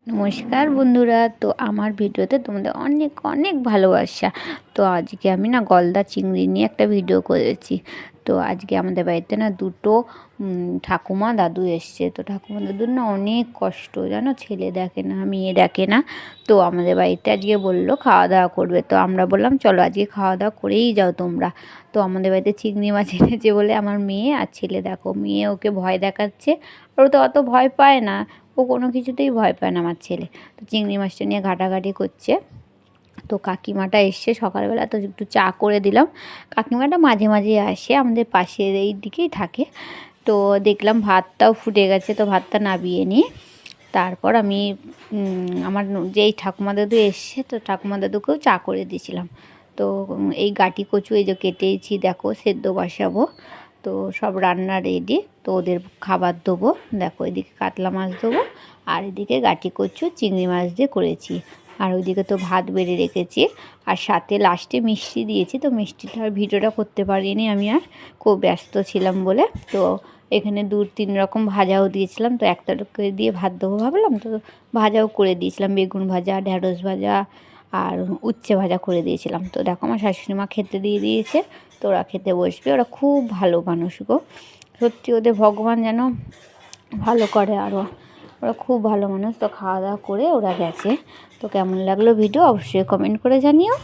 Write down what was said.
নমস্কার বন্ধুরা, তো আমার ভিডিওতে তোমাদের অনেক অনেক ভালোবাসা। তো আজকে আমি না গলদা চিংড়ি নিয়ে একটা ভিডিও করেছি। তো আজকে আমাদের বাড়িতে না দুটো ঠাকুমা দাদু এসছে। তো ঠাকুমা দাদুর না অনেক কষ্ট, জানো, ছেলে দেখে না, মেয়ে দেখে না। তো আমাদের বাড়িতে আজকে বললো খাওয়া দাওয়া করবে। তো আমরা বললাম চলো আজকে খাওয়া দাওয়া করেই যাও তোমরা। তো আমাদের বাড়িতে চিংড়ি মাছ এনেছে বলে আমার মেয়ে আর ছেলে, দেখো মেয়ে ওকে ভয় দেখাচ্ছে, ওর তো অত ভয় পায় না, ও কোনো কিছুতেই ভয় পায় না আমার ছেলে। তো চিংড়ি মাছটা নিয়ে ঘাটাঘাটি করছে। তো কাকিমাটা এসছে সকালবেলা, তো একটু চা করে দিলাম। কাকিমাটা মাঝে মাঝে আসে, আমাদের পাশের এই দিকেই থাকে। তো দেখলাম ভাতটাও ফুটে গেছে, তো ভাতটা নামিয়ে নিই। তারপর আমি আমার যেই ঠাকুমা দাদু এসছে, তো ঠাকুমা দাদুকেও চা করে দিয়েছিলাম। তো এই গাটি কচু এই যে কেটেছি, দেখো সেদ্ধ বসাবো। তো সব রান্না রেডি, তো ওদের খাবার দেবো। দেখো এদিকে কাতলা মাছ দেবো, আর এদিকে গাটি কচু চিংড়ি মাছ দিয়ে করেছি। আর ওইদিকে তো ভাত বেড়ে রেখেছি, আর সাথে লাস্টে মিষ্টি দিয়েছি। তো মিষ্টিটার ভিডিওটা করতে পারিনি আমি, আর খুব ব্যস্ত ছিলাম বলে। তো এখানে 2-3 রকম ভাজাও দিয়েছিলাম, তো একটা করে দিয়ে ভাত দেবো ভাবলাম, তো ভাজাও করে দিয়েছিলাম, বেগুন ভাজা, ঢ্যাঁড়স ভাজা আর উচ্ছে ভাজা করে দিয়েছিলাম। তো দেখো আমার শাশুড়ি মা খেতে দিয়ে দিয়েছে, তো ওরা খেতে বসবে। ওরা খুব ভালো মানুষ গো, সত্যি ওদের ভগবান যেন ভালো করে আরও, ওরা খুব ভালো মানুষ। তো খাওয়া দাওয়া করে ওরা গেছে। তো কেমন লাগলো ভিডিও অবশ্যই কমেন্ট করে জানিও।